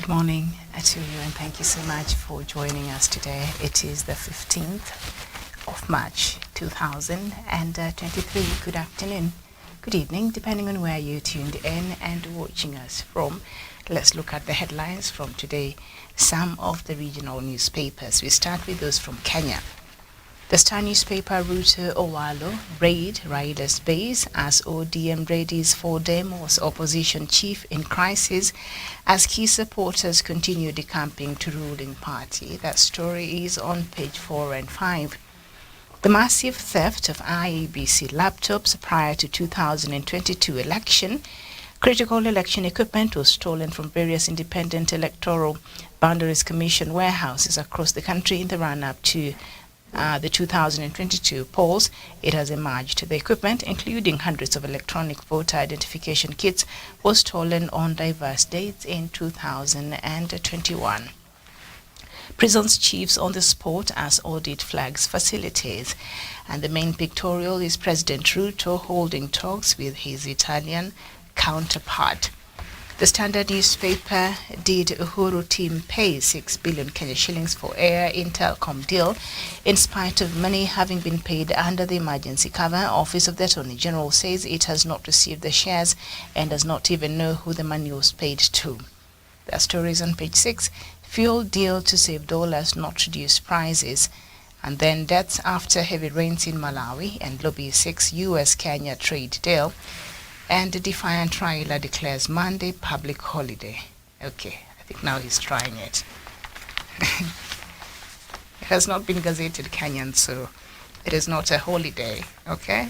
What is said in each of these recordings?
morning to you, and thank you so much for joining us today. It is the 15th of March 2023. Good afternoon, good evening, depending on where you tuned in and watching us from. Let's look at the headlines from today, some of the regional newspapers. We start with those from Kenya. The Star newspaper Ruto Owalo raid Raila's base as ODM readies for demos. Opposition chief in crisis as key supporters continue decamping to ruling party. That story is on page 4 and 5. The massive theft of IEBC laptops prior to 2022 election. Critical election equipment was stolen from various independent electoral boundaries commission warehouses across the country in the run-up to the 2022 polls. It has emerged the equipment, including hundreds of electronic voter identification kits, was stolen on diverse dates in 2021. Prisons chiefs on the spot as audit flags facilities. And the main pictorial is President Ruto holding talks with his Italian counterpart. The Standard newspaper did Uhuru team pay 6 billion Kenya shillings for Air Intelcom deal in spite of money having been paid under the emergency cover. Office of the Attorney General says it has not received the shares and does not even know who the money was paid to. The story is on page 6. Fuel deal to save dollars, not reduce prices. And then deaths after heavy rains in Malawi and lobby 6 US-Kenya trade deal. And the defiant Raila declares Monday public holiday. Okay, I think now he's trying it. It has not been gazetted Kenyan, so it is not a holiday, okay?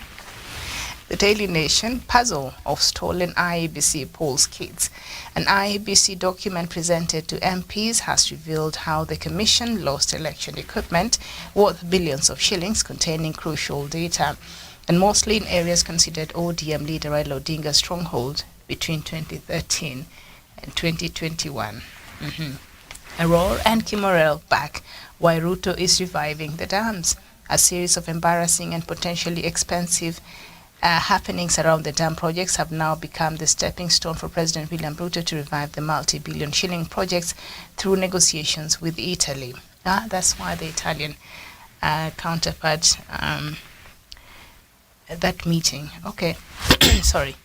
The Daily Nation, puzzle of stolen IEBC polls kits. An IEBC document presented to MPs has revealed how the commission lost election equipment worth billions of shillings containing crucial data, and mostly in areas considered ODM leader Raila Odinga's stronghold between 2013 and 2021. Aurora and Kimorel back, why Ruto is reviving the dams. A series of embarrassing and potentially expensive happenings around the dam projects have now become the stepping stone for President William Ruto to revive the multi-billion shilling projects through negotiations with Italy. That's why the Italian counterpart that meeting. Okay, sorry.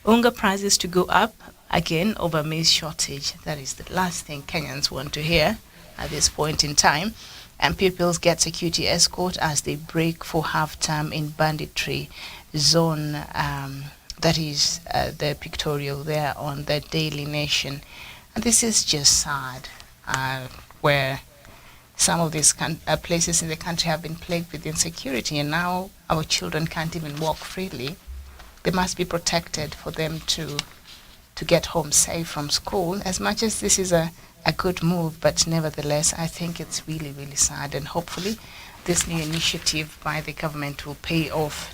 Unga prices to go up again over maize shortage. That is the last thing Kenyans want to hear at this point in time. And pupils get security escort as they break for half-term in banditry zone. That is the pictorial there on the Daily Nation. And this is just sad, where some of these places in the country have been plagued with insecurity, and now our children can't even walk freely. They must be protected for them to get home safe from school. As much as this is a good move, but nevertheless, I think it's really, really sad, and hopefully this new initiative by the government will pay off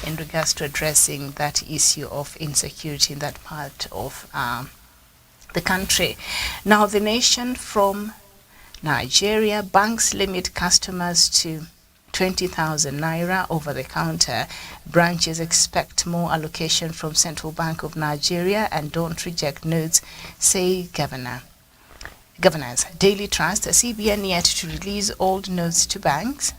in regards to addressing that issue of insecurity in that part of the country. Now, the Nation from Nigeria, banks limit customers to 20,000 naira over the counter. Branches expect more allocation from Central Bank of Nigeria and don't reject notes, say governors. Daily Trust, CBN yet to release old notes to banks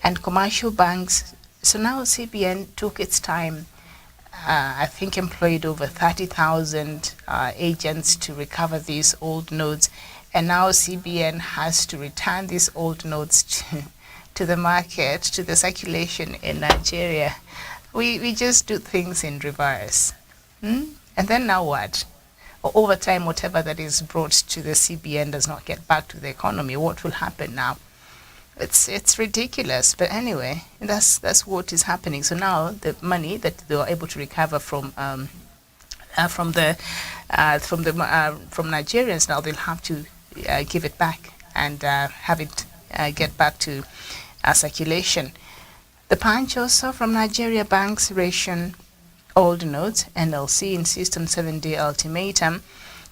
and commercial banks. So now CBN took its time, I think employed over 30,000 agents to recover these old notes. And now CBN has to return these old notes to the market, to the circulation in Nigeria. We just do things in reverse. And then now what? Over time, whatever that is brought to the CBN does not get back to the economy. What will happen now? It's ridiculous. But anyway, that's what is happening. So now the money that they were able to recover from Nigerians, now they'll have to give it back and have it get back to circulation. The Punch also from Nigeria, banks ration old notes. NLC insists on 7-day ultimatum.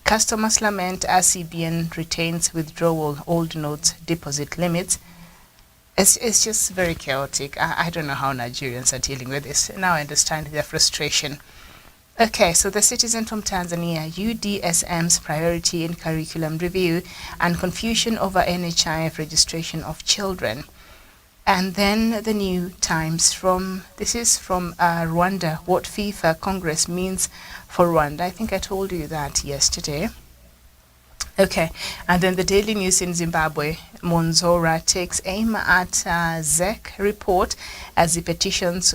Customers lament as CBN retains withdrawal old notes deposit limits. It's just very chaotic. I don't know how Nigerians are dealing with this. Now I understand their frustration. Okay, so the citizen from Tanzania, UDSM's priority in curriculum review and confusion over NHIF registration of children. And then the New Times this is from Rwanda, what FIFA Congress means for Rwanda. I think I told you that yesterday. Okay, and then the Daily News in Zimbabwe, Monzora takes aim at ZEC report as he petitions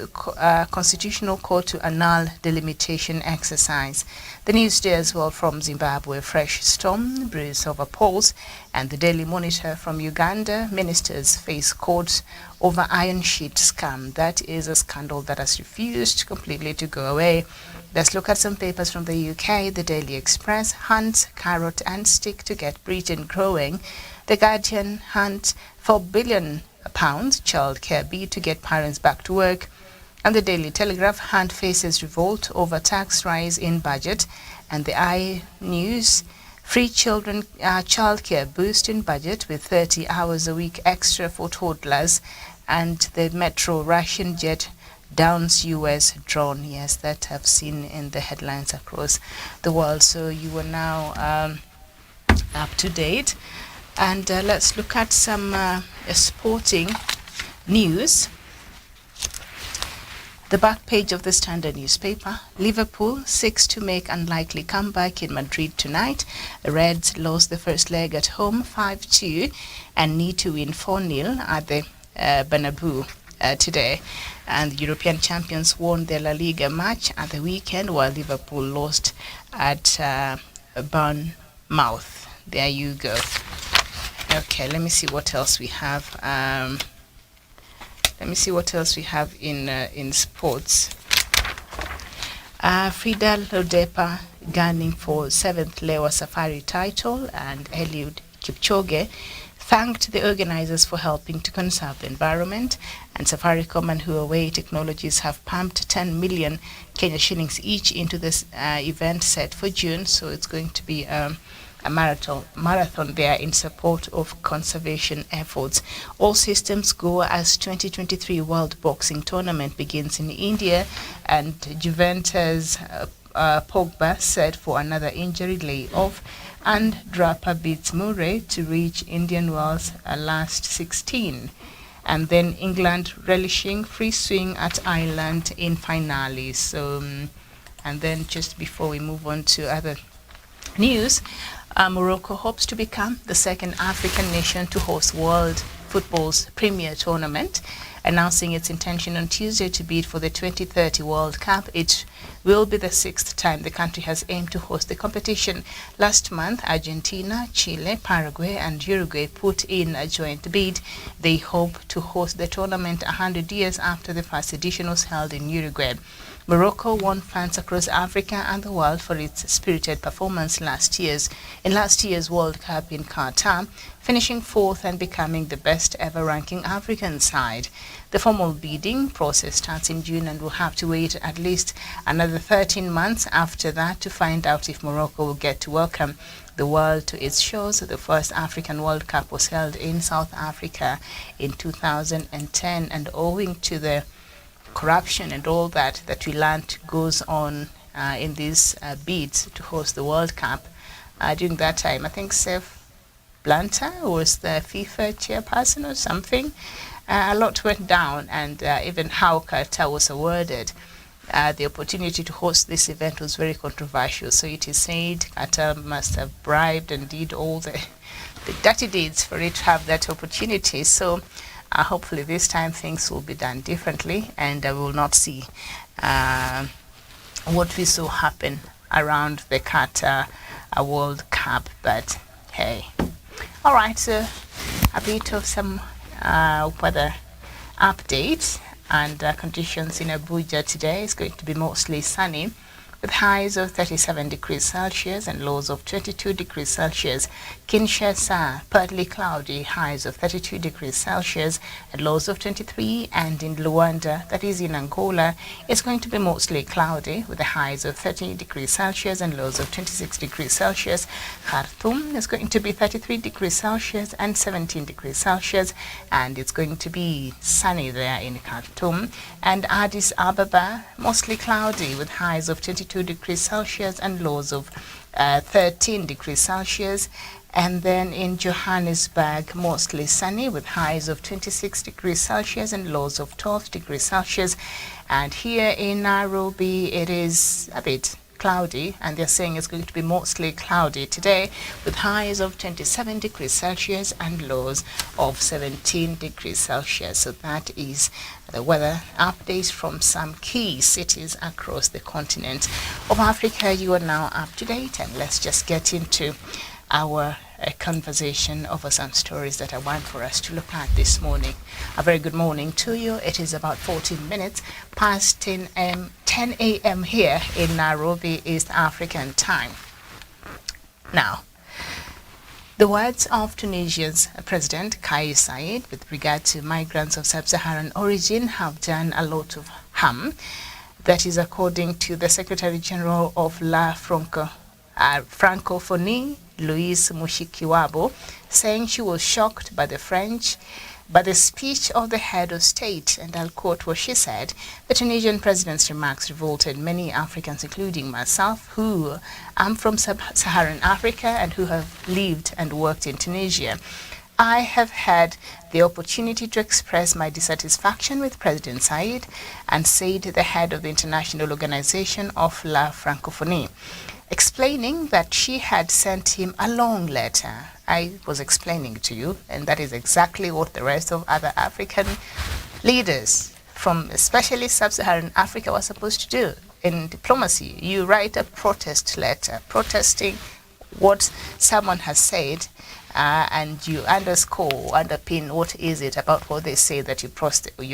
Constitutional Court to annul delimitation exercise. The news day as well from Zimbabwe, fresh storm brews over polls, and the Daily Monitor from Uganda, ministers face courts over iron sheet scam. That is a scandal that has refused completely to go away. Let's look at some papers from the UK. The Daily Express, hunt, carrot and stick to get Britain growing. The Guardian, hunt for £1 billion childcare bid to get parents back to work. And the Daily Telegraph, hunt faces revolt over tax rise in budget. And the I News, free children childcare boost in budget with 30 hours a week extra for toddlers. And the Metro, Russian jet downs US drone. Yes, that I've seen in the headlines across the world. So you are now up to date. And let's look at some sporting news. The back page of the Standard newspaper, Liverpool seeks to make unlikely comeback in Madrid tonight. The Reds lost the first leg at home 5-2 and need to win 4-0 at the Bernabeu today. And the European champions won their La Liga match at the weekend while Liverpool lost at Bournemouth. There you go. Okay, let me see what else we have. Let me see what else we have in sports. Frida Lodepa gunning for 7th Lewa Safari title, and Eliud Kipchoge thanked the organizers for helping to conserve the environment. And Safaricom and Huawei Technologies have pumped 10 million Kenya shillings each into this event set for June. So it's going to be a marathon there in support of conservation efforts. All systems go as 2023 World Boxing Tournament begins in India, and Juventus Pogba set for another injury layoff, and Draper beats Murray to reach Indian Wells last 16. And then England relishing free swing at Ireland in finale. So, and then just before we move on to other news, Morocco hopes to become the second African nation to host World Football's premier tournament, announcing its intention on Tuesday to bid for the 2030 World Cup. It will be the 6th time the country has aimed to host the competition. Last month, Argentina, Chile, Paraguay and Uruguay put in a joint bid. They hope to host the tournament 100 years after the first edition was held in Uruguay. Morocco won fans across Africa and the world for its spirited performance in last year's World Cup in Qatar, finishing 4th and becoming the best ever ranking African side. The formal bidding process starts in June and will have to wait at least another 13 months after that to find out if Morocco will get to welcome the world to its shores. The first African World Cup was held in South Africa in 2010, and owing to the corruption and all that we learned goes on in these bids to host the World Cup. During that time, I think Sef Blanta was the FIFA chairperson or something. A lot went down, and even how Qatar was awarded the opportunity to host this event was very controversial. So it is said Qatar must have bribed and did all the dirty deeds for it to have that opportunity. So hopefully this time things will be done differently, and we will not see what we saw happen around the Qatar World Cup. But hey, all right, so a bit of some weather update. And conditions in Abuja today is going to be mostly sunny, with highs of 37 degrees Celsius and lows of 22 degrees Celsius. Kinshasa, partly cloudy, highs of 32 degrees Celsius and lows of 23. And in Luanda, that is in Angola, it's going to be mostly cloudy, with the highs of 30 degrees Celsius and lows of 26 degrees Celsius. Khartoum is going to be 33 degrees Celsius and 17 degrees Celsius, and it's going to be sunny there in Khartoum. And Addis Ababa, mostly cloudy, with highs of 22 22 degrees Celsius and lows of 13 degrees Celsius. And then in Johannesburg, mostly sunny with highs of 26 degrees Celsius and lows of 12 degrees Celsius. And here in Nairobi, it is a bit cloudy, and they're saying it's going to be mostly cloudy today with highs of 27 degrees Celsius and lows of 17 degrees Celsius. So that is the weather updates from some key cities across the continent of Africa. You are now up to date, and let's just get into our conversation over some stories that I want for us to look at this morning. A very good morning to you. It is about 14 minutes past 10 a.m. here in Nairobi, East African time. Now, the words of Tunisia's President Kais Saied with regard to migrants of sub-Saharan origin have done a lot of harm. That is according to the Secretary General of La Francophonie, Louise Mushikiwabo, saying she was shocked by the speech of the head of state, and I'll quote what she said: "The Tunisian president's remarks revolted many Africans, including myself, who am from sub-Saharan Africa and who have lived and worked in Tunisia. I have had the opportunity to express my dissatisfaction with President Saied," and said the head of the International Organization of La Francophonie, explaining that she had sent him a long letter. I was explaining to you, and that is exactly what the rest of other African leaders from especially sub-Saharan Africa were supposed to do in diplomacy. You write a protest letter protesting what someone has said, and you underpin what is it about what they say that you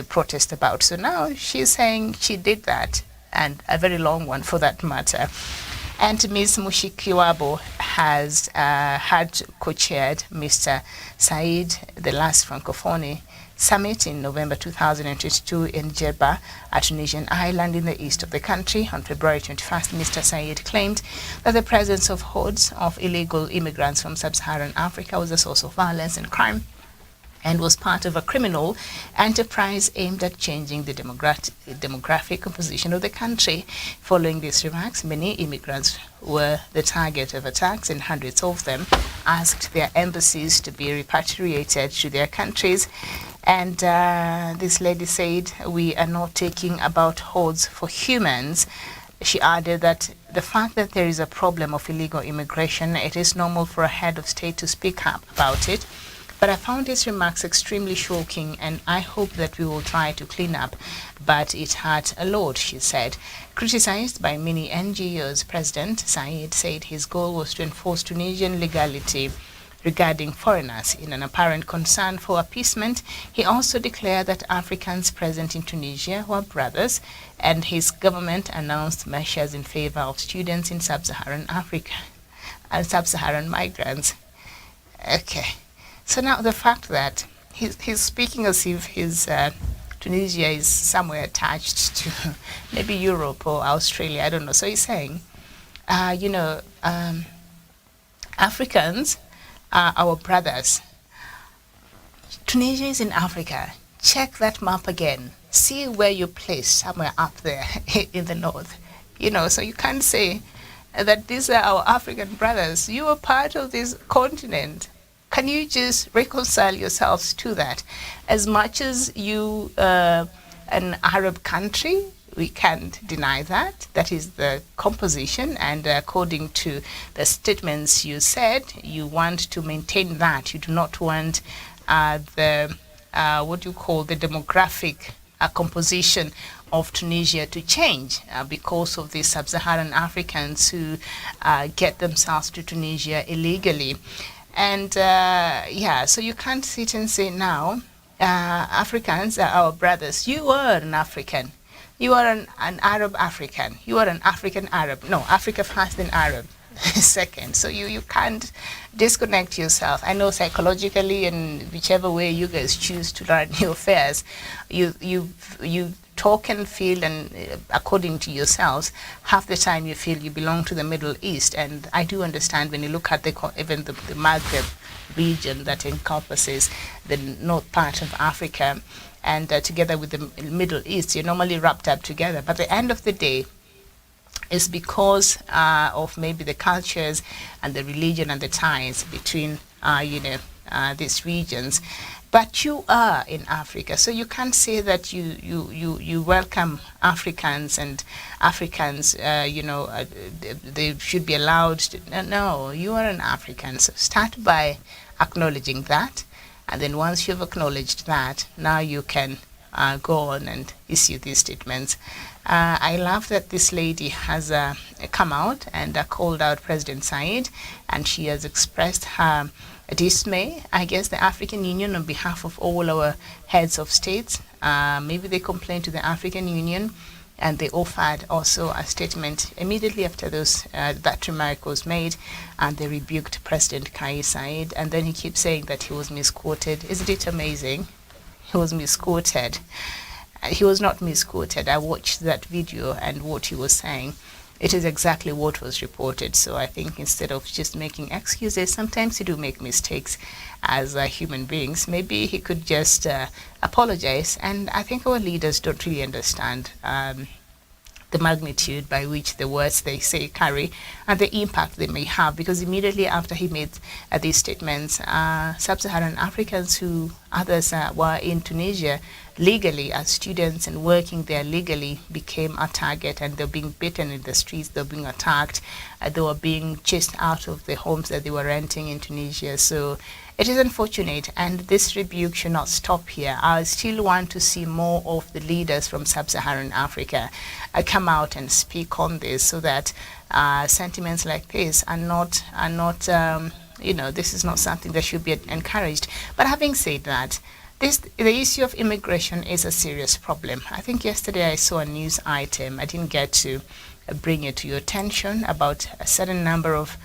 protest about. So now she's saying she did that, and a very long one for that matter. And Ms. Mushikiwabo has had co-chaired Mr. Saied, the last Francophonie summit in November 2022 in Jeddah, a Tunisian island in the east of the country. On February 21st, Mr. Saied claimed that the presence of hordes of illegal immigrants from sub-Saharan Africa was a source of violence and crime, and was part of a criminal enterprise aimed at changing the demographic composition of the country. Following these remarks, many immigrants were the target of attacks, and hundreds of them asked their embassies to be repatriated to their countries. And this lady said, "We are not talking about hordes for humans." She added that the fact that there is a problem of illegal immigration, it is normal for a head of state to speak up about it. But I found his remarks extremely shocking, and I hope that we will try to clean up. But it hurt a lot, she said. Criticized by many NGOs, President Saied said his goal was to enforce Tunisian legality regarding foreigners. In an apparent concern for appeasement, he also declared that Africans present in Tunisia were brothers, and his government announced measures in favor of students in sub-Saharan Africa and sub-Saharan migrants. Okay. So now the fact that he's speaking as if Tunisia is somewhere attached to maybe Europe or Australia, I don't know. So he's saying, Africans are our brothers. Tunisia is in Africa. Check that map again. See where you're placed, somewhere up there in the north. So you can't say that these are our African brothers. You are part of this continent. Can you just reconcile yourselves to that? As much as you an Arab country, we can't deny that. That is the composition, and according to the statements you said, you want to maintain that. You do not want the demographic composition of Tunisia to change because of the sub-Saharan Africans who get themselves to Tunisia illegally. And so you can't sit and say now, Africans are our brothers. You are an African. You are an Arab African. You are an African Arab. No, Africa first, then Arab second. So you can't disconnect yourself. I know psychologically, and whichever way you guys choose to run your affairs, you talk and feel, and according to yourselves, half the time you feel you belong to the Middle East. And I do understand when you look at even the Maghreb region that encompasses the north part of Africa, and together with the Middle East, you're normally wrapped up together. But at the end of the day, is because of maybe the cultures and the religion and the ties between, these regions. But you are in Africa, so you can't say that you welcome Africans and Africans, they should be allowed to. No, you are an African. So start by acknowledging that. And then once you've acknowledged that, now you can go on and issue these statements. I love that this lady has come out and called out President Saied, and she has expressed her dismay. I guess the African Union, on behalf of all our heads of states, maybe they complained to the African Union, and they offered also a statement immediately after that remark was made, and they rebuked President Kais Saied, and then he keeps saying that he was misquoted. Isn't it amazing? He was misquoted. He was not misquoted. I watched that video, and what he was saying, it is exactly what was reported. So I think instead of just making excuses, sometimes you do make mistakes as human beings. Maybe he could just apologize. And I think our leaders don't really understand the magnitude by which the words they say carry and the impact they may have, because immediately after he made these statements, sub-Saharan Africans who others were in Tunisia legally as students and working there legally became a target, and they're being beaten in the streets, they're being attacked, they were being chased out of the homes that they were renting in Tunisia. So it is unfortunate, and this rebuke should not stop here. I still want to see more of the leaders from sub-Saharan Africa come out and speak on this, so that sentiments like this are not this is not something that should be encouraged. But having said that, the issue of immigration is a serious problem. I think yesterday I saw a news item. I didn't get to bring it to your attention about a certain number of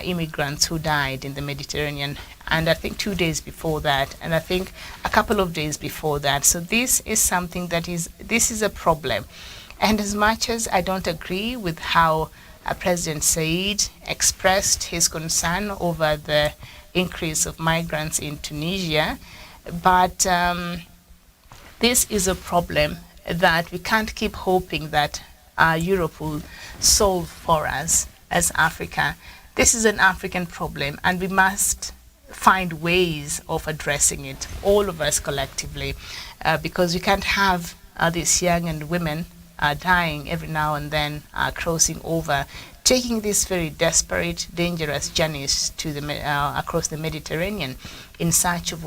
immigrants who died in the Mediterranean, and I think 2 days before that, and I think a couple of days before that. So this is something this is a problem. And as much as I don't agree with how President Saied expressed his concern over the increase of migrants in Tunisia, but this is a problem that we can't keep hoping that Europe will solve for us as Africa. This is an African problem, and we must find ways of addressing it, all of us collectively, because we can't have these young and women dying every now and then, crossing over, taking these very desperate, dangerous journeys to across the Mediterranean in search of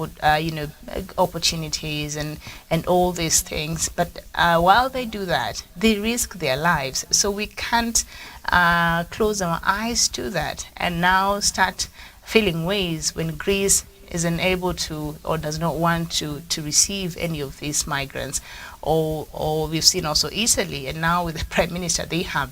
opportunities and all these things. But while they do that, they risk their lives. So we can't close our eyes to that and now start feeling ways when Greece is unable to or does not want to receive any of these migrants. Or we've seen also Italy, and now with the Prime Minister they have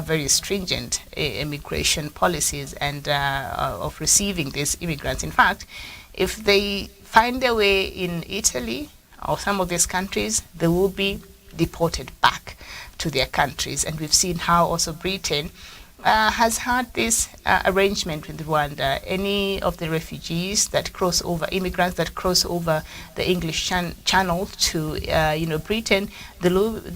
very stringent immigration policies and of receiving these immigrants. In fact, if they find their way in Italy or some of these countries, they will be deported back to their countries. And we've seen how also Britain has had this arrangement with Rwanda. Any of the refugees that cross over, immigrants that cross over the English Channel to Britain, they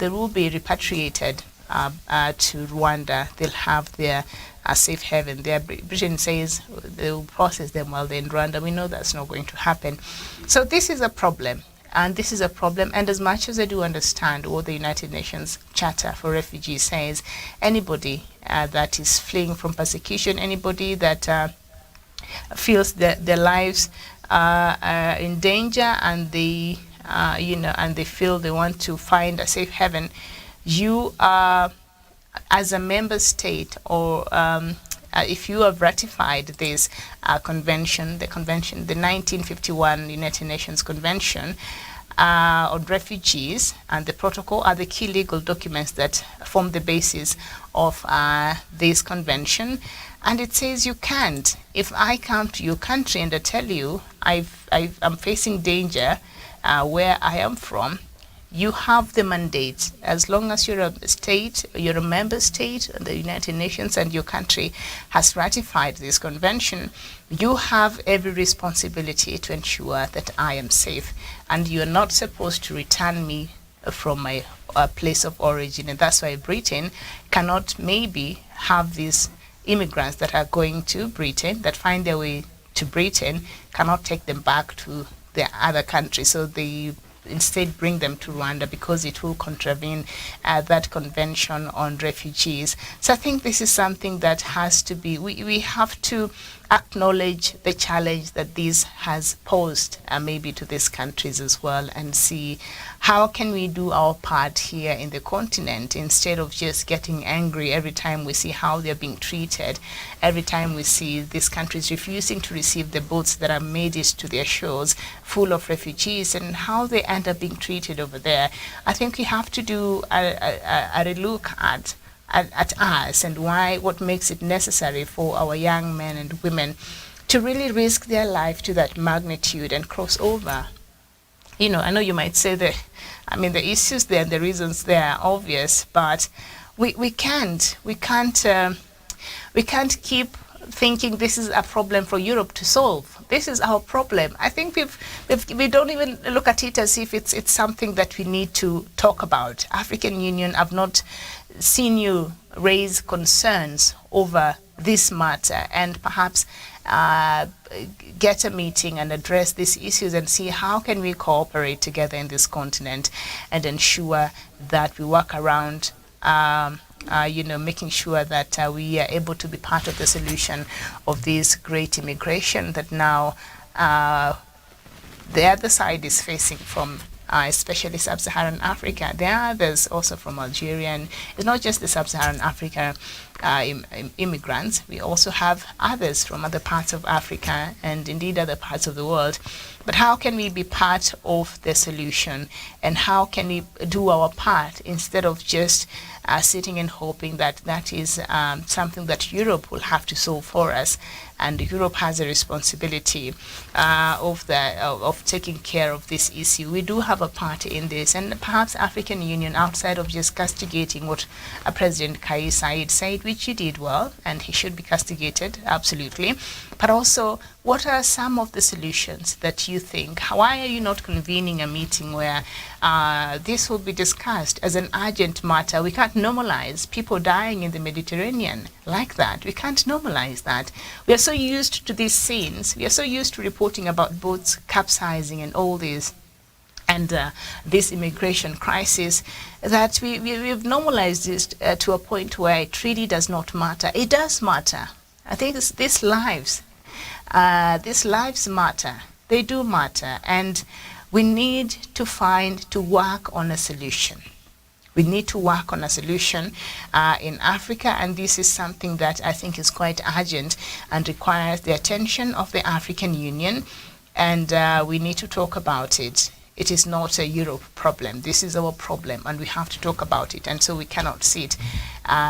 will be repatriated to Rwanda. They'll have their safe haven there. Britain says they will process them while they're in Rwanda. We know that's not going to happen. So this is a problem. And this is a problem, and as much as I do understand what the United Nations Charter for Refugees says, anybody that is fleeing from persecution, anybody that feels that their lives are in danger and they, and they feel they want to find a safe haven, you are, as a member state, or if you have ratified this convention, the 1951 United Nations Convention on Refugees, and the protocol are the key legal documents that form the basis of this convention. And it says you can't. If I come to your country and I tell you I'm facing danger where I am from, you have the mandate. As long as you're a state, you're a member state of the United Nations and your country has ratified this convention, you have every responsibility to ensure that I am safe. And you're not supposed to return me from a place of origin. And that's why Britain cannot maybe have these immigrants that are going to Britain, that find their way to Britain, cannot take them back to their other country. So they instead bring them to Rwanda because it will contravene that convention on refugees. So I think this is something that has to be, we have to acknowledge the challenge that this has posed maybe to these countries as well, and see how can we do our part here in the continent instead of just getting angry every time we see how they're being treated, every time we see these countries refusing to receive the boats that are made it to their shores full of refugees, and how they end up being treated over there. I think we have to do a relook at us and what makes it necessary for our young men and women to really risk their life to that magnitude and cross over. You know, I know you might say the issues there and the reasons there are obvious, but we can't keep thinking this is a problem for Europe to solve. This is our problem. I think we don't even look at it as if it's something that we need to talk about. African Union, I've not seen you raise concerns over this matter, and perhaps get a meeting and address these issues and see how can we cooperate together in this continent and ensure that we work around making sure that we are able to be part of the solution of this great immigration that now the other side is facing from especially sub-Saharan Africa. There are others also from Algeria, and it's not just the sub-Saharan Africa immigrants. We also have others from other parts of Africa and indeed other parts of the world. But how can we be part of the solution, and how can we do our part instead of just sitting and hoping that that is something that Europe will have to solve for us? And Europe has a responsibility of taking care of this issue. We do have a part in this, and perhaps African Union, outside of just castigating what President Saied said, which he did well, and he should be castigated, absolutely. But also, what are some of the solutions that you think? Why are you not convening a meeting where this will be discussed as an urgent matter? We can't normalize people dying in the Mediterranean like that. We can't normalize that. We are so used to these scenes. We are so used to reporting about boats capsizing and all this, and this immigration crisis, that we've normalized this to a point where it really does not matter. It does matter. I think these lives matter. They do matter, and we need to work on a solution. We need to work on a solution in Africa, and this is something that I think is quite urgent and requires the attention of the African Union, and we need to talk about it. It is not a Europe problem. This is our problem, and we have to talk about it. And so we cannot sit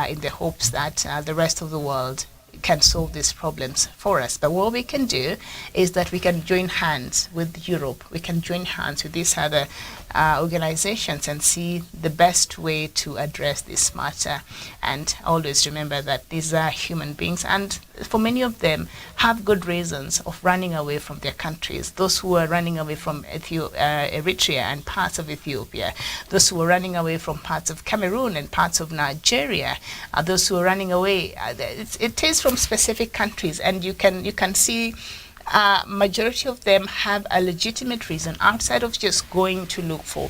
in the hopes that the rest of the world can solve these problems for us. But what we can do is that we can join hands with Europe. We can join hands with these other organizations and see the best way to address this matter. And always remember that these are human beings, and for many of them have good reasons of running away from their countries. Those who are running away from Eritrea and parts of Ethiopia, those who are running away from parts of Cameroon and parts of Nigeria, those who are running away, it is from specific countries, and you can see majority of them have a legitimate reason outside of just going to look for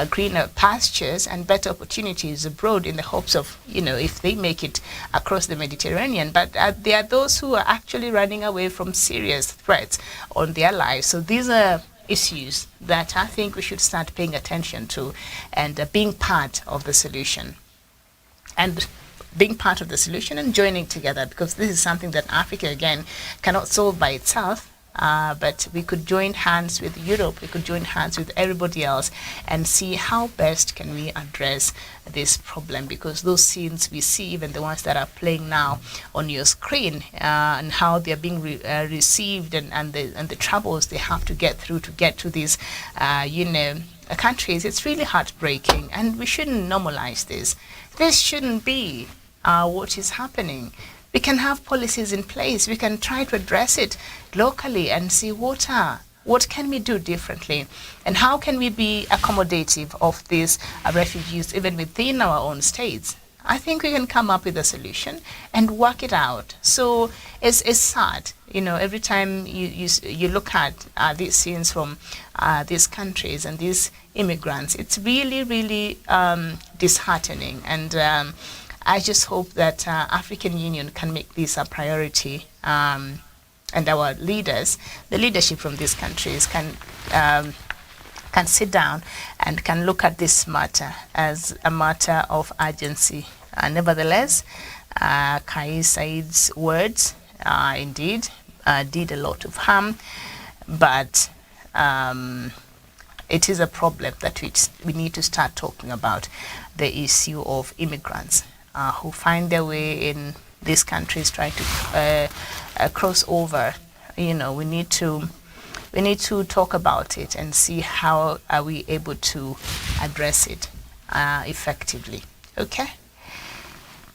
greener pastures and better opportunities abroad in the hopes of, if they make it across the Mediterranean. But there are those who are actually running away from serious threats on their lives. So these are issues that I think we should start paying attention to and being part of the solution. And being part of the solution and joining together, because this is something that Africa, again, cannot solve by itself. But we could join hands with Europe, we could join hands with everybody else and see how best can we address this problem, because those scenes we see, even the ones that are playing now on your screen, and how they're being received and the troubles they have to get through to get to these, countries, it's really heartbreaking, and we shouldn't normalize this. This shouldn't be what is happening. We can have policies in place. We can try to address it locally and see what are What can we do differently? And how can we be accommodative of these refugees even within our own states? I think we can come up with a solution and work it out. So it's sad, every time you look at these scenes from these countries and these immigrants, it's really, really disheartening. And I just hope that African Union can make this a priority, and our leaders, the leadership from these countries can sit down and can look at this matter as a matter of urgency. Nevertheless, Saied's words indeed did a lot of harm, but it is a problem that we need to start talking about, the issue of immigrants who find their way in these countries trying to cross over. We need to talk about it and see how are we able to address it effectively. Okay.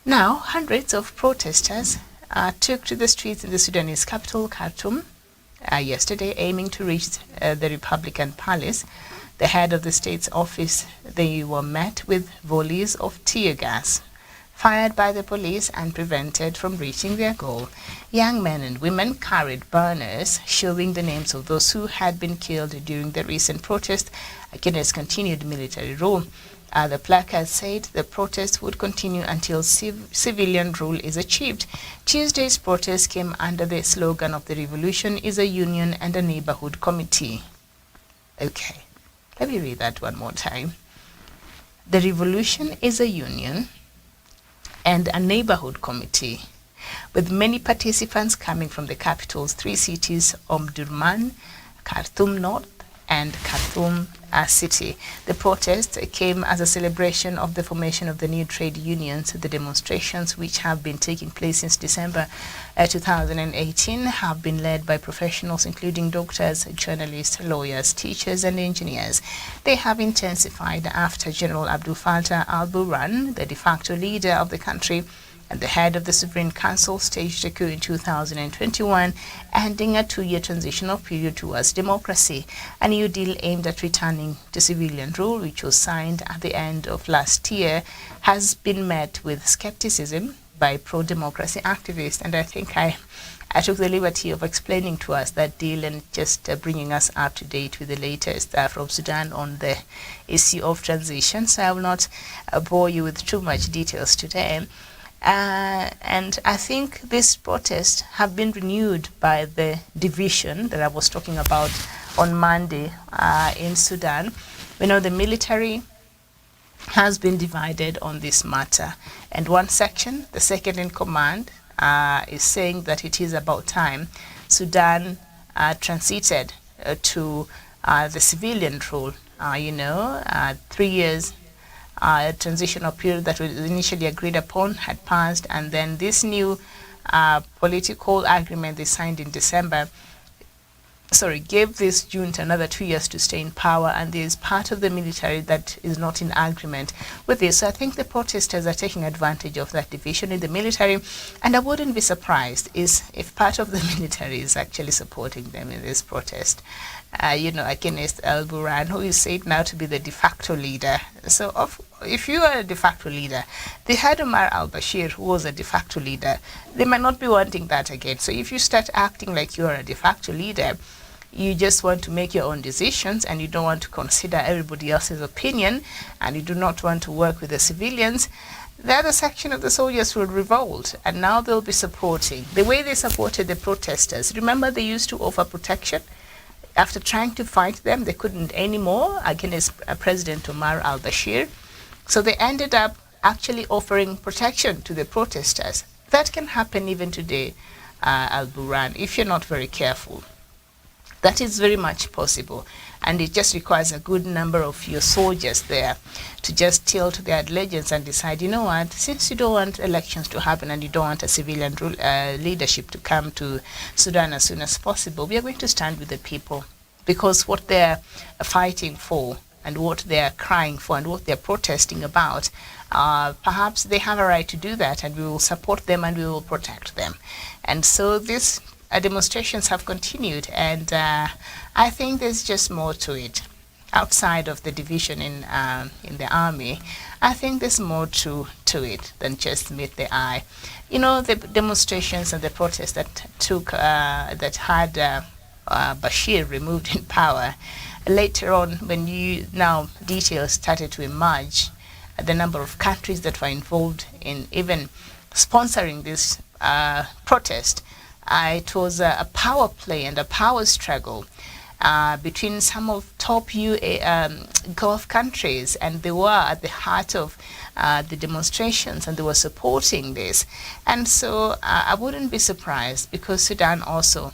Now, hundreds of protesters took to the streets in the Sudanese capital, Khartoum, yesterday, aiming to reach the Republican Palace. The head of the state's office, they were met with volleys of tear gas fired by the police and prevented from reaching their goal. Young men and women carried banners showing the names of those who had been killed during the recent protest against continued military rule. The placard said the protest would continue until civilian rule is achieved. Tuesday's protest came under the slogan of the revolution is a union and a neighborhood committee. Okay, let me read that one more time. The revolution is a union and a neighborhood committee, with many participants coming from the capital's three cities, Omdurman, Khartoum North, and Khartoum City. The protest came as a celebration of the formation of the new trade unions. The demonstrations, which have been taking place since December 2018, have been led by professionals including doctors, journalists, lawyers, teachers, and engineers. They have intensified after General Abdel Fattah al-Burhan, the de facto leader of the country and the head of the Sovereign Council, staged a coup in 2021, ending a two-year transitional period towards democracy. A new deal aimed at returning to civilian rule, which was signed at the end of last year, has been met with skepticism by pro-democracy activists. And I think I took the liberty of explaining to us that deal and just bringing us up to date with the latest from Sudan on the issue of transition. So I will not bore you with too much details today. And I think these protests have been renewed by the division that I was talking about on Monday in Sudan. We know the military has been divided on this matter, and one section, the second in command, is saying that it is about time Sudan transited to the civilian rule. 3 years transitional period that was initially agreed upon had passed, and then this new political agreement they signed in December gave this junta another 2 years to stay in power, and there is part of the military that is not in agreement with this. So I think the protesters are taking advantage of that division in the military, and I wouldn't be surprised if part of the military is actually supporting them in this protest, against al-Burhan, who is said now to be the de facto leader. So if you are a de facto leader, they had Omar al-Bashir, who was a de facto leader. They might not be wanting that again. So if you start acting like you are a de facto leader, you just want to make your own decisions and you don't want to consider everybody else's opinion, and you do not want to work with the civilians, the other section of the soldiers will revolt, and now they'll be supporting. The way they supported the protesters, remember they used to offer protection? After trying to fight them, they couldn't anymore against President Omar al-Bashir. So they ended up actually offering protection to the protesters. That can happen even today, al-Burhan, if you're not very careful. That is very much possible, and it just requires a good number of your soldiers there to just tilt their allegiance and decide, you know what, since you don't want elections to happen and you don't want a civilian leadership to come to Sudan as soon as possible, we are going to stand with the people, because what they're fighting for and what they're crying for and what they're protesting about, perhaps they have a right to do that, and we will support them and we will protect them. And so this demonstrations have continued, and I think there's just more to it. Outside of the division in the army, I think there's more to it than just meet the eye. You know, the demonstrations and the protests that that had Bashir removed in power. Later on, when details started to emerge, the number of countries that were involved in even sponsoring this protest, it was a power play and a power struggle between some of top Gulf countries, and they were at the heart of the demonstrations, and they were supporting this. And so I wouldn't be surprised, because Sudan also,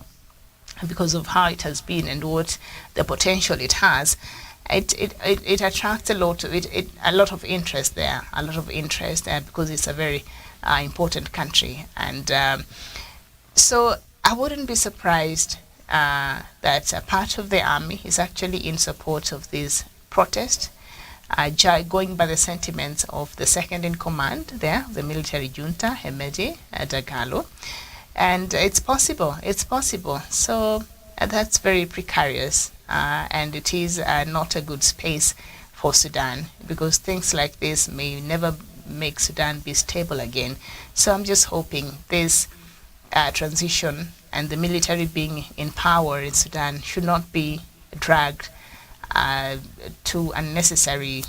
because of how it has been and what the potential it has, it attracts a lot of interest there, because it's a very important country. And so I wouldn't be surprised that a part of the army is actually in support of this protest, going by the sentiments of the second in command there, the military junta, Hemedi Dagalo. And it's possible. So that's very precarious, and it is not a good space for Sudan, because things like this may never make Sudan be stable again. So I'm just hoping this transition and the military being in power in Sudan should not be dragged to unnecessary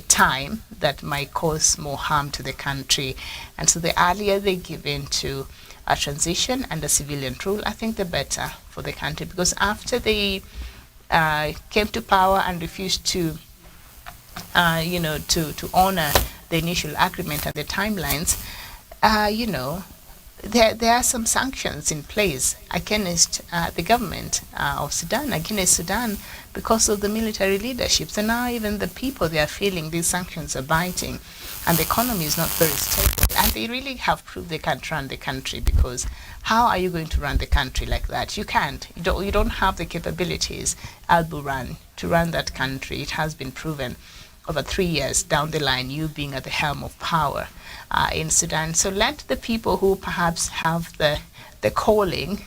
time that might cause more harm to the country. And so the earlier they give in to a transition and a civilian rule, I think the better for the country, because after they came to power and refused to honor the initial agreement and the timelines, there are some sanctions in place against the government of Sudan, against Sudan, because of the military leadership. So now even the people, they are feeling these sanctions are biting, and the economy is not very stable. And they really have proved they can't run the country, because how are you going to run the country like that? You can't. You don't have the capabilities, Al Buran, to run that country. It has been proven over 3 years down the line, you being at the helm of power in Sudan. So let the people who perhaps have the calling,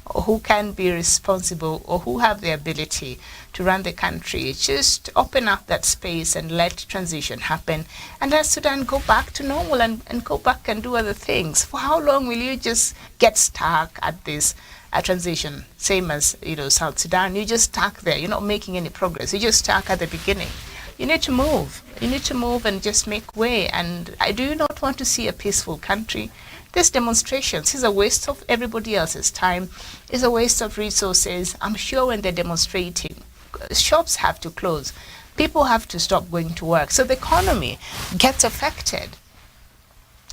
or who can be responsible, or who have the ability to run the country, just open up that space and let transition happen, and let Sudan go back to normal and go back and do other things. For how long will you just get stuck at this transition? Same as South Sudan, you just stuck there. You're not making any progress. You're just stuck at the beginning. You need to move. You need to move and just make way. And I do not want to see a peaceful country. These demonstrations is a waste of everybody else's time. It's a waste of resources. I'm sure when they're demonstrating, shops have to close. People have to stop going to work. So the economy gets affected.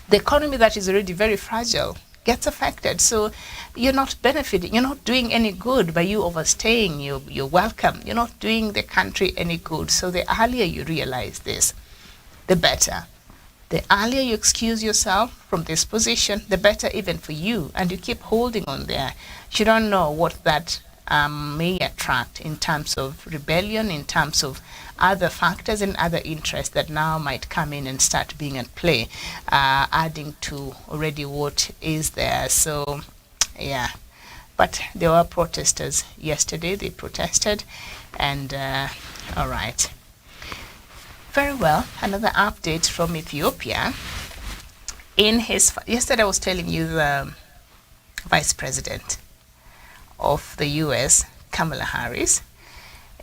The economy that is already very fragile gets affected. So you're not benefiting. You're not doing any good by you overstaying your welcome. You're not doing the country any good. So the earlier you realize this, the better. The earlier you excuse yourself from this position, the better even for you. And you keep holding on there. You don't know what that may attract in terms of rebellion, in terms of other factors and other interests that now might come in and start being at play, adding to already what is there. So, yeah. But there were protesters yesterday. They protested. And, all right. Very well. Another update from Ethiopia. Yesterday I was telling you the Vice President of the U.S., Kamala Harris,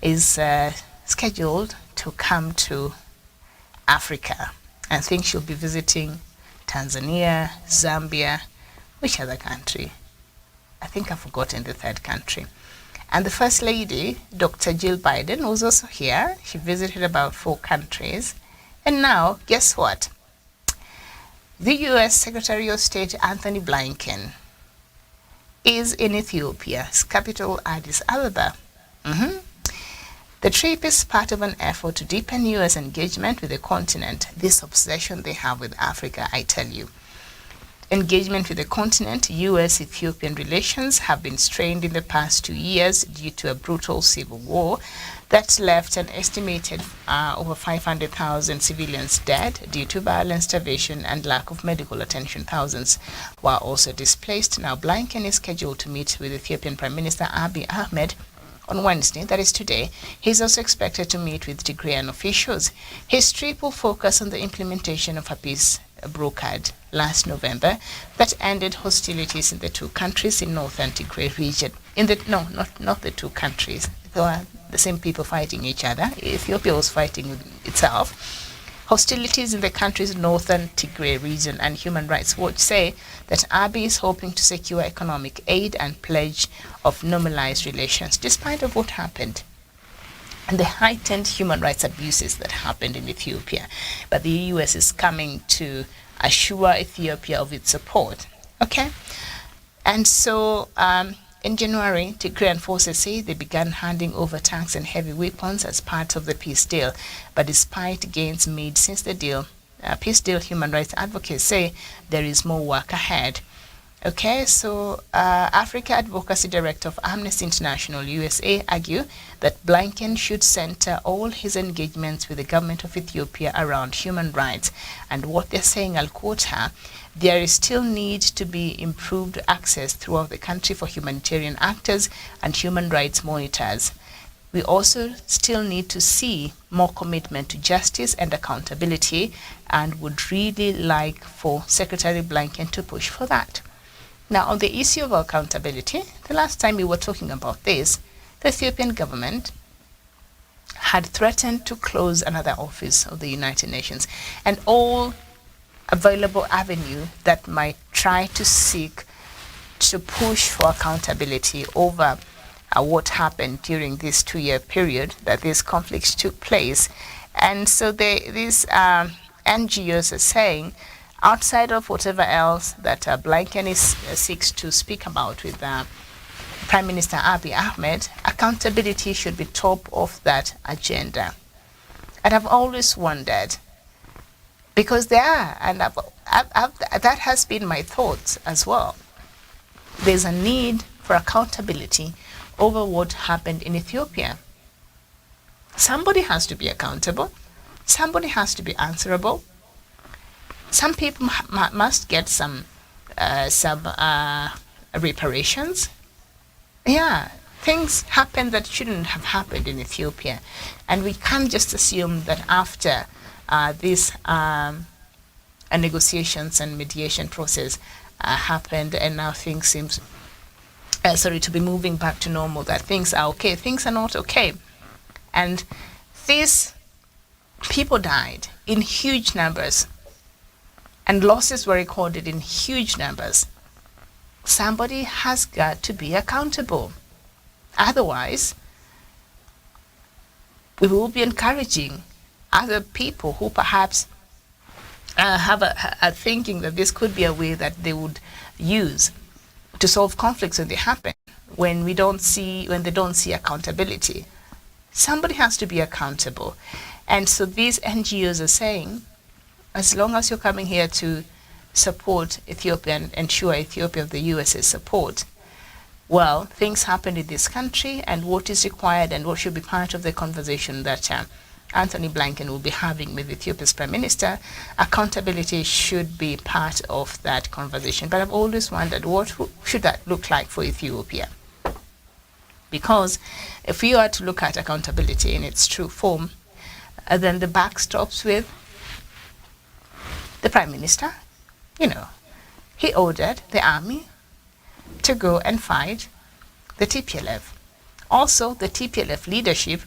is scheduled to come to Africa. I think she'll be visiting Tanzania, Zambia, which other country? I think I've forgotten the third country. And the First Lady, Dr. Jill Biden, was also here. She visited about 4 countries. And now, guess what? The U.S. Secretary of State, Anthony Blinken, is in Ethiopia's capital, Addis Ababa. The trip is part of an effort to deepen U.S. engagement with the continent. This obsession they have with Africa, I tell you. engagement with the continent, U.S.-Ethiopian relations have been strained in the past 2 years due to a brutal civil war that left an estimated over 500,000 civilians dead due to violence, starvation, and lack of medical attention. Thousands were also displaced. Now, Blinken is scheduled to meet with Ethiopian Prime Minister Abiy Ahmed on Wednesday, that is today. He's also expected to meet with Tigrayan officials. His trip will focus on the implementation of a peace brokered last November that ended hostilities in the two countries in northern Tigray region. Not the two countries. They were the same people fighting each other. Ethiopia was fighting itself. Hostilities in the country's northern Tigray region, and Human Rights Watch say that Abiy is hoping to secure economic aid and pledge of normalized relations despite of what happened and the heightened human rights abuses that happened in Ethiopia. But the US is coming to assure Ethiopia of its support. Okay? And so in January, Tigrayan forces say they began handing over tanks and heavy weapons as part of the peace deal. But despite gains made since the peace deal, human rights advocates say there is more work ahead. Okay, so Africa Advocacy Director of Amnesty International USA argue that Blinken should center all his engagements with the government of Ethiopia around human rights. And what they're saying, I'll quote her, there is still need to be improved access throughout the country for humanitarian actors and human rights monitors. We also still need to see more commitment to justice and accountability, and would really like for Secretary Blinken to push for that. Now, on the issue of accountability, the last time we were talking about this, the Ethiopian government had threatened to close another office of the United Nations, and all available avenue that might try to seek to push for accountability over what happened during this 2-year period that these conflicts took place. And so these NGOs are saying, outside of whatever else that Blinken seeks to speak about with Prime Minister Abiy Ahmed, accountability should be top of that agenda. And I've always wondered, because there are, and that has been my thoughts as well, there's a need for accountability over what happened in Ethiopia. Somebody has to be accountable. Somebody has to be answerable. Some people must get some reparations. Yeah, things happen that shouldn't have happened in Ethiopia, and we can't just assume that after this negotiations and mediation process happened, and now things seems to be moving back to normal, that things are okay. Things are not okay, and these people died in huge numbers. And losses were recorded in huge numbers. Somebody has got to be accountable. Otherwise, we will be encouraging other people who perhaps have a thinking that this could be a way that they would use to solve conflicts when they happen, when they don't see accountability. Somebody has to be accountable. And so these NGOs are saying, as long as you're coming here to support Ethiopia and ensure Ethiopia of the US's support, well, things happen in this country, and what is required and what should be part of the conversation that Anthony Blinken will be having with Ethiopia's Prime Minister, accountability should be part of that conversation. But I've always wondered, what should that look like for Ethiopia? Because if we are to look at accountability in its true form, then the buck stops with the Prime Minister. He ordered the army to go and fight the TPLF. Also, the TPLF leadership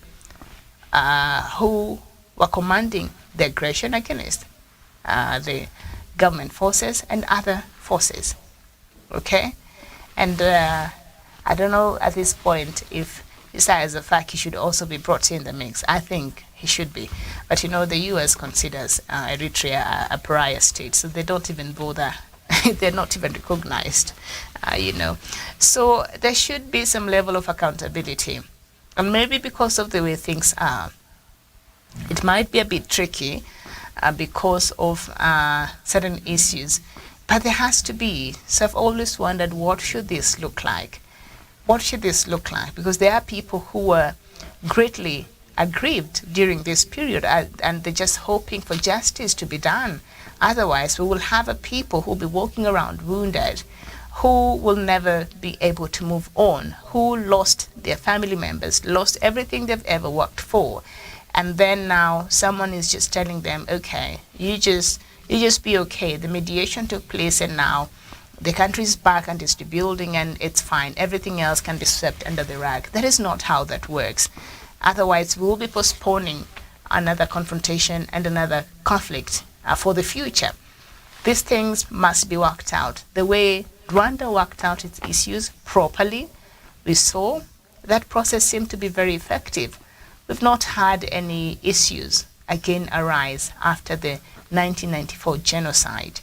who were commanding the aggression against the government forces and other forces. Okay? And I don't know at this point if Isaiah Zafaki should also be brought in the mix. I think he should be. But the US considers Eritrea a pariah state, so they don't even bother. They're not even recognized, So there should be some level of accountability. And maybe because of the way things are, it might be a bit tricky because of certain issues. But there has to be. So I've always wondered, what should this look like? What should this look like? Because there are people who were greatly aggrieved during this period, and they're just hoping for justice to be done. Otherwise, we will have a people who will be walking around wounded, who will never be able to move on, who lost their family members, lost everything they've ever worked for. And then now someone is just telling them, okay, you just be okay. The mediation took place, and now the country is back and is rebuilding, and it's fine. Everything else can be swept under the rug. That is not how that works. Otherwise, we will be postponing another confrontation and another conflict for the future. These things must be worked out. The way Rwanda worked out its issues properly, we saw that process seemed to be very effective. We've not had any issues again arise after the 1994 genocide.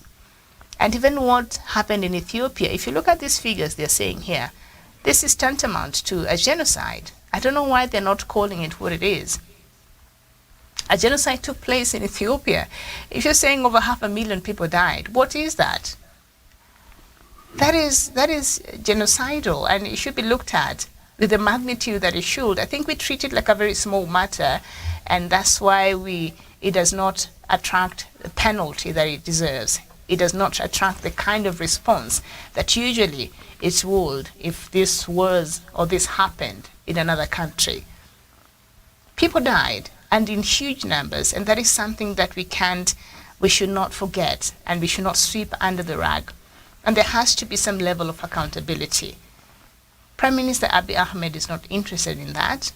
And even what happened in Ethiopia, if you look at these figures they're saying here, this is tantamount to a genocide. I don't know why they're not calling it what it is. A genocide took place in Ethiopia. If you're saying over 500,000 people died, what is that? That is genocidal, and it should be looked at with the magnitude that it should. I think we treat it like a very small matter, and that's why it does not attract the penalty that it deserves. It does not attract the kind of response that usually it would if this was or this happened in another country. People died, and in huge numbers, and that is something that we should not forget, and we should not sweep under the rug. And there has to be some level of accountability. Prime Minister Abiy Ahmed is not interested in that.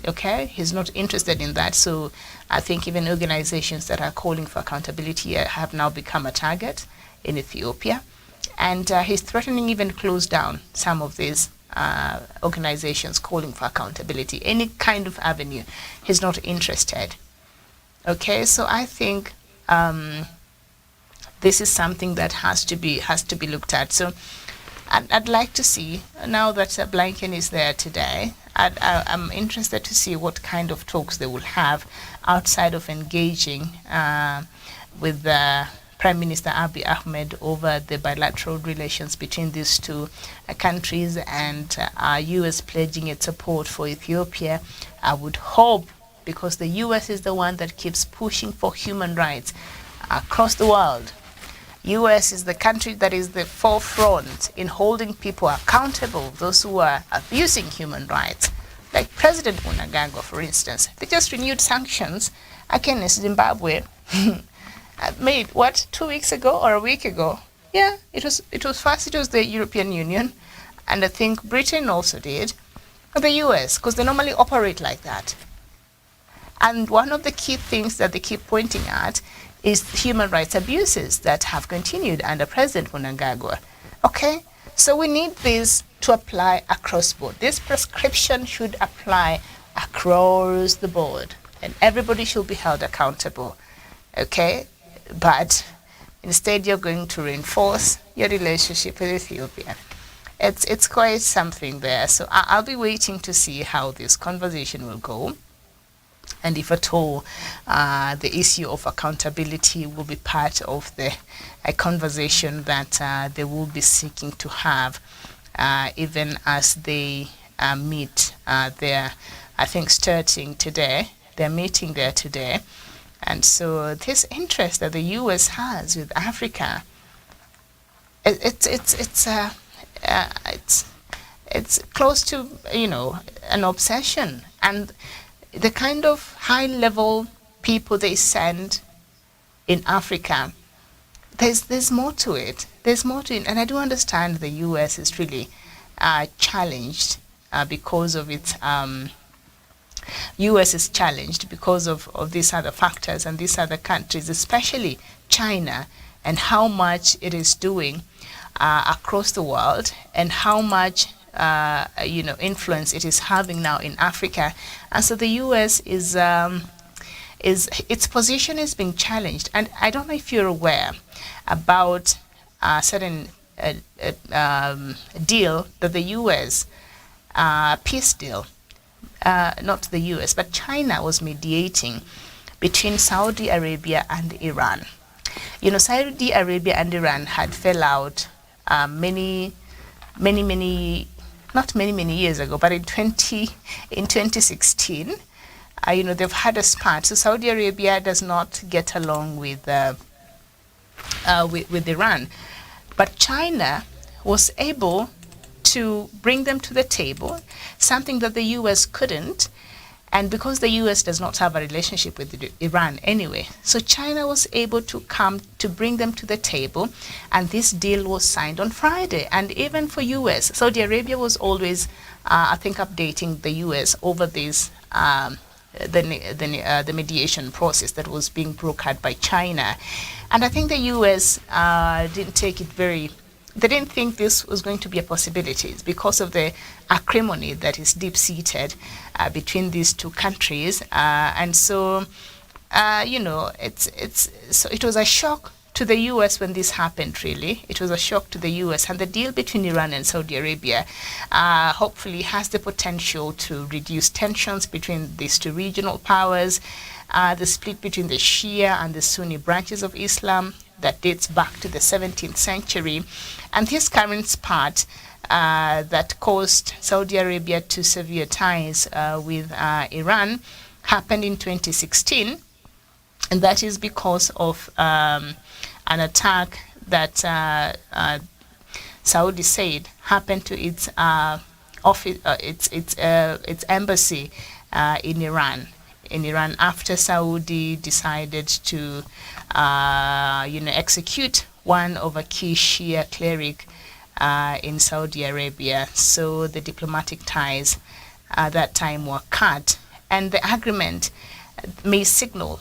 Okay, he's not interested in that. So I think even organizations that are calling for accountability have now become a target in Ethiopia. And he's threatening even close down some of these organizations calling for accountability. Any kind of avenue, he's not interested. Okay, so I think this is something that has to be looked at. So I'd like to see, now that Blinken is there today, I'm interested to see what kind of talks they will have outside of engaging with Prime Minister Abiy Ahmed over the bilateral relations between these two countries, and U.S. pledging its support for Ethiopia. I would hope, because the U.S. is the one that keeps pushing for human rights across the world. U.S. is the country that is the forefront in holding people accountable, those who are abusing human rights. Like President Mnangagwa, for instance. They just renewed sanctions against Zimbabwe. Made, 2 weeks ago or a week ago? Yeah, it was the European Union, and I think Britain also did, but the U.S., because they normally operate like that. And one of the key things that they keep pointing at is human rights abuses that have continued under President Mnangagwa. Okay, so we need this to apply across board. This prescription should apply across the board, and everybody should be held accountable. Okay, but instead you're going to reinforce your relationship with Ethiopia. It's quite something there. So I'll be waiting to see how this conversation will go. And if at all, the issue of accountability will be part of the conversation that they will be seeking to have, even as they meet their, I think, starting today. They're meeting there today. And so this interest that the U.S. has with Africa, it's close to, an obsession. And the kind of high-level people they send in Africa, there's more to it. There's more to it. And I do understand the U.S. is really challenged because of its... U.S. is challenged because of these other factors and these other countries, especially China, and how much it is doing across the world, and how much influence it is having now in Africa. And so the U.S. is its position is being challenged. And I don't know if you're aware about a certain deal that the U.S. Peace deal. Not the US, but China was mediating between Saudi Arabia and Iran. Saudi Arabia and Iran had fell out many years ago, but in 2016, they've had a spat. So Saudi Arabia does not get along with Iran, but China was able to bring them to the table, something that the U.S. couldn't. And because the U.S. does not have a relationship with Iran anyway, so China was able to come to bring them to the table, and this deal was signed on Friday. And even for U.S., Saudi Arabia was always, I think, updating the U.S. over this the mediation process that was being brokered by China, and I think the U.S. Didn't take it very. They didn't think this was going to be a possibility. It's because of the acrimony that is deep-seated between these two countries, and so so it was a shock to the U.S. when this happened. Really, it was a shock to the U.S. And the deal between Iran and Saudi Arabia hopefully has the potential to reduce tensions between these two regional powers. The split between the Shia and the Sunni branches of Islam that dates back to the 17th century, and this current spat that caused Saudi Arabia to sever ties with Iran happened in 2016, and that is because of an attack that Saudi said happened to its office, its embassy in Iran. After Saudi decided to execute one of a key Shia cleric in Saudi Arabia. So the diplomatic ties at that time were cut, and the agreement may signal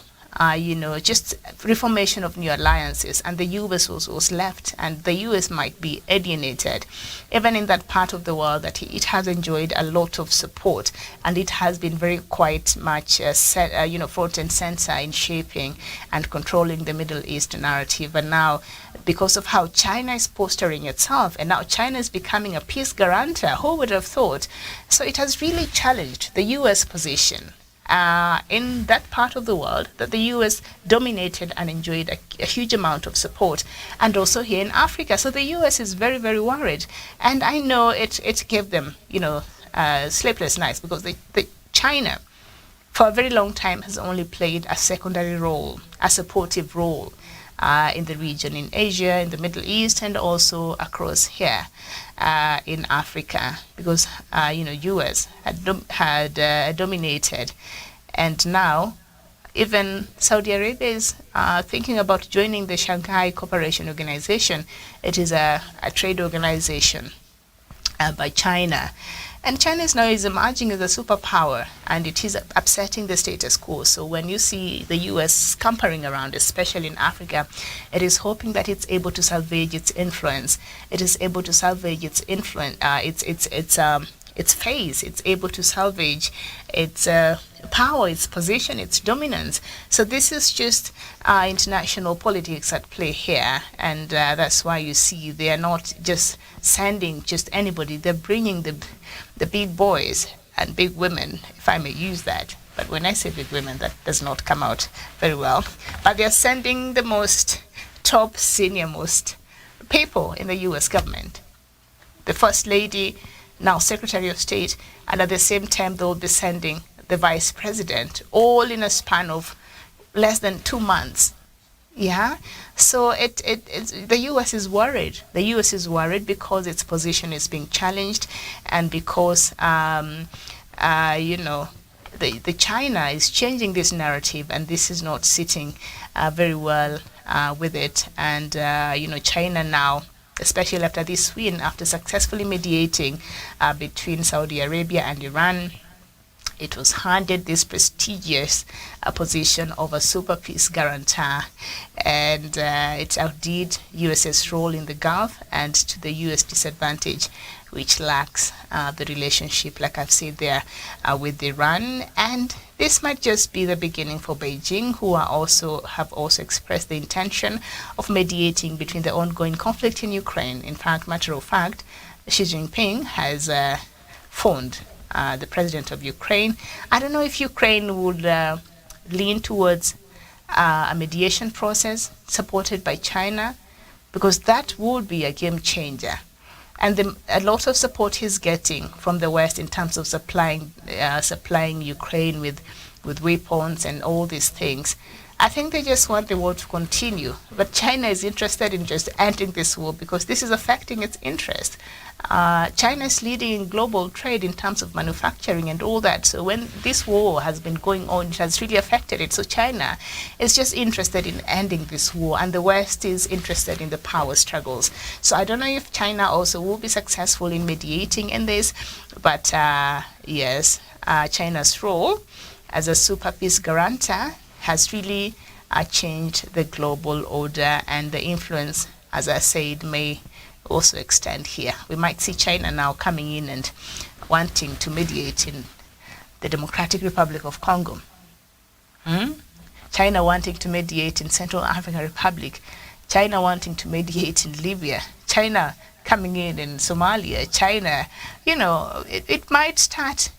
just reformation of new alliances, and the U.S. was left, and the U.S. might be alienated, even in that part of the world that it has enjoyed a lot of support, and it has been very quite much front and center in shaping and controlling the Middle East narrative. And now, because of how China is posturing itself, and now China is becoming a peace guarantor, who would have thought? So it has really challenged the U.S. position in that part of the world that the U.S. dominated and enjoyed a huge amount of support, and also here in Africa. So the U.S. is very, very worried, and I know it gave them, sleepless nights, because the China, for a very long time, has only played a secondary role, a supportive role in the region, in Asia, in the Middle East, and also across here in Africa, because U.S. had dominated, and now even Saudi Arabia is thinking about joining the Shanghai Cooperation Organization. It is a trade organization by China. And China is emerging as a superpower, and it is upsetting the status quo. So when you see the U.S. scampering around, especially in Africa, it is hoping that it's able to salvage its influence. It is able to salvage its influence, its face. It's able to salvage its power, its position, its dominance. So this is just international politics at play here, and that's why you see they are not just sending just anybody. They're bringing the big boys and big women, if I may use that. But when I say big women, that does not come out very well. But they're sending the most top, senior-most people in the U.S. government. The First Lady, now Secretary of State, and at the same time they'll be sending the Vice President, all in a span of less than 2 months. Yeah, so the U.S. is worried. The U.S. is worried because its position is being challenged, and because the China is changing this narrative, and this is not sitting very well with it. And China now, especially after this win, after successfully mediating between Saudi Arabia and Iran, it was handed this prestigious position of a super peace guarantor, and it outdid US's role in the Gulf, and to the US disadvantage, which lacks the relationship, like I've said there, with Iran. And this might just be the beginning for Beijing, who have also expressed the intention of mediating between the ongoing conflict in Ukraine. In fact, matter of fact, Xi Jinping has phoned the president of Ukraine. I don't know if Ukraine would lean towards a mediation process supported by China, because that would be a game changer. And a lot of support he's getting from the West in terms of supplying Ukraine with weapons and all these things. I think they just want the war to continue. But China is interested in just ending this war because this is affecting its interest. China is leading in global trade in terms of manufacturing and all that. So when this war has been going on, it has really affected it. So China is just interested in ending this war, and the West is interested in the power struggles. So I don't know if China also will be successful in mediating in this, but yes, China's role as a super peace guarantor has really changed the global order, and the influence, as I said, may also extend here. We might see China now coming in and wanting to mediate in the Democratic Republic of Congo. China wanting to mediate in Central African Republic. China wanting to mediate in Libya. China coming in Somalia. China, it might start,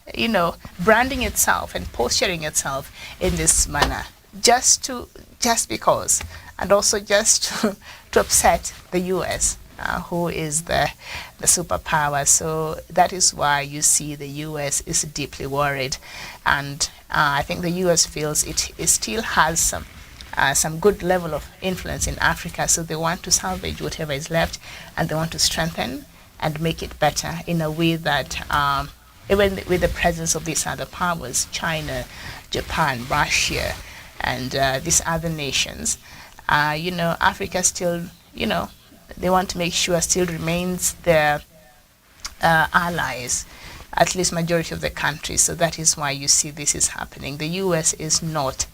branding itself and posturing itself in this manner just because, and also just to upset the U.S., who is the superpower. So that is why you see the U.S. is deeply worried, and I think the U.S. feels it still has some good level of influence in Africa. So they want to salvage whatever is left, and they want to strengthen and make it better in a way that even with the presence of these other powers, China, Japan, Russia, and these other nations, Africa still, they want to make sure still remains their allies, at least majority of the countries. So that is why you see this is happening. The U.S. is not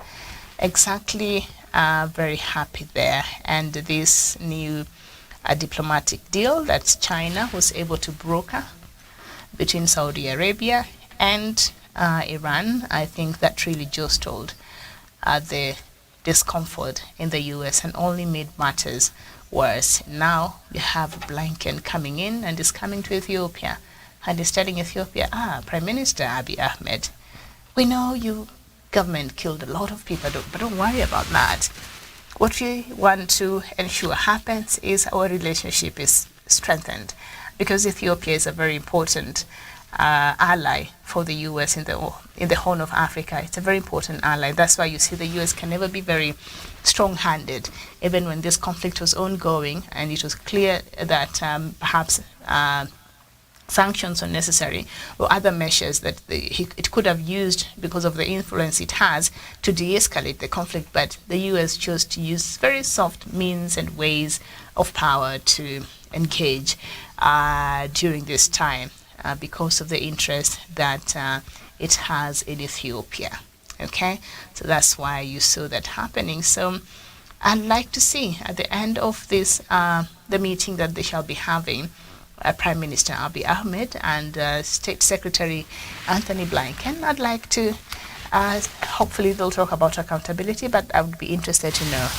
exactly very happy there, and this new diplomatic deal that China was able to broker between Saudi Arabia and Iran, I think that really jostled the discomfort in the U.S. and only made matters worse. Now you have Blinken coming in and is coming to Ethiopia, and is telling Ethiopia, Prime Minister Abiy Ahmed, we know you government killed a lot of people, but don't worry about that. What we want to ensure happens is our relationship is strengthened, because Ethiopia is a very important ally for the U.S. in the Horn of Africa. It's a very important ally. That's why you see the U.S. can never be very strong-handed, even when this conflict was ongoing, and it was clear that perhaps sanctions are necessary, or other measures that it could have used because of the influence it has to de-escalate the conflict. But the U.S. chose to use very soft means and ways of power to engage during this time because of the interest that it has in Ethiopia. Okay, so that's why you saw that happening. So I'd like to see at the end of this, the meeting that they shall be having, Prime Minister Abiy Ahmed and State Secretary Anthony Blinken. I'd like to, hopefully they'll talk about accountability, but I would be interested to know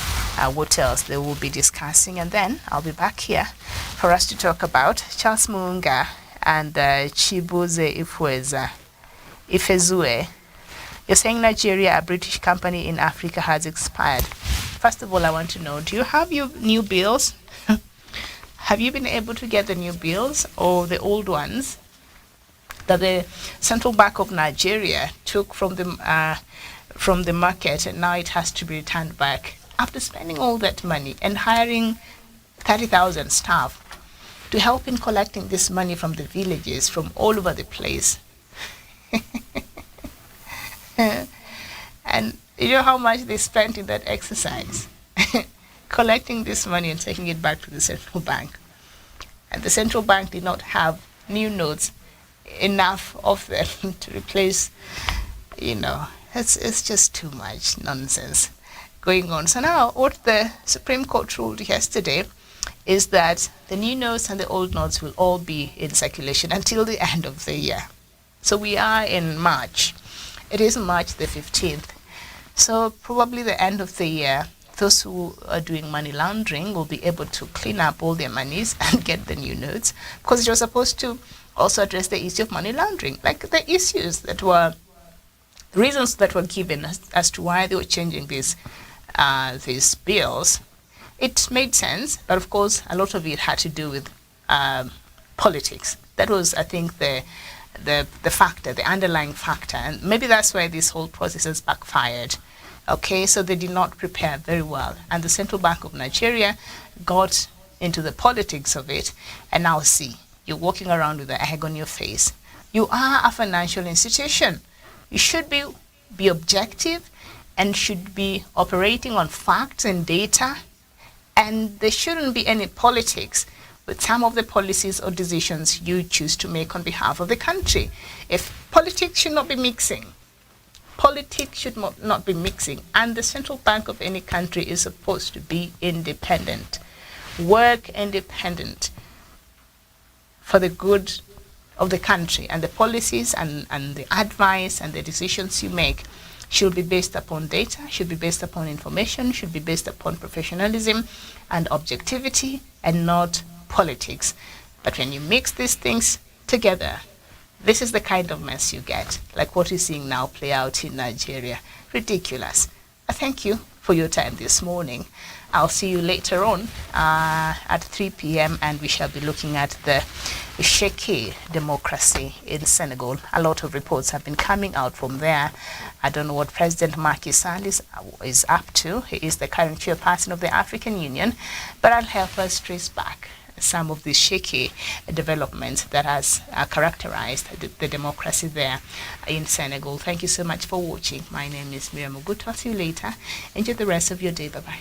what else they will be discussing. And then I'll be back here for us to talk about Charles Muunga and Chibuze Ifezue. You're saying Nigeria, a British company in Africa, has expired. First of all, I want to know, do you have your new bills? Have you been able to get the new bills, or the old ones that the Central Bank of Nigeria took from the market, and now it has to be returned back after spending all that money and hiring 30,000 staff to help in collecting this money from the villages from all over the place? And you know how much they spent in that exercise? Collecting this money and taking it back to the central bank. And the central bank did not have new notes, enough of them to replace, it's just too much nonsense going on. So now what the Supreme Court ruled yesterday is that the new notes and the old notes will all be in circulation until the end of the year. So we are in March. It is March the 15th. So probably the end of the year, those who are doing money laundering will be able to clean up all their monies and get the new notes, because it was supposed to also address the issue of money laundering, like the issues that were, reasons that were given as to why they were changing these these bills, it made sense, but of course, a lot of it had to do with politics. That was, I think, the factor, the underlying factor, and maybe that's why this whole process has backfired. Okay, so they did not prepare very well, and the Central Bank of Nigeria got into the politics of it, and now see, you're walking around with the egg on your face. You are a financial institution. You should be objective and should be operating on facts and data, and there shouldn't be any politics with some of the policies or decisions you choose to make on behalf of the country. If politics should not be mixing, politics should not be mixing, and the central bank of any country is supposed to be independent, work independent for the good of the country, and the policies and the advice and the decisions you make should be based upon data, should be based upon information, should be based upon professionalism and objectivity, and not politics. But when you mix these things together, this is the kind of mess you get, like what you're seeing now play out in Nigeria. Ridiculous. I thank you for your time this morning. I'll see you later on at 3 p.m. and we shall be looking at the shaky democracy in Senegal. A lot of reports have been coming out from there. I don't know what President Macky Sall is up to. He is the current chairperson of the African Union, but I'll help us trace back some of the shaky developments that has characterized the democracy there in Senegal. Thank you so much for watching. My name is Miriam Ogutu. I'll see you later. Enjoy the rest of your day. Bye-bye.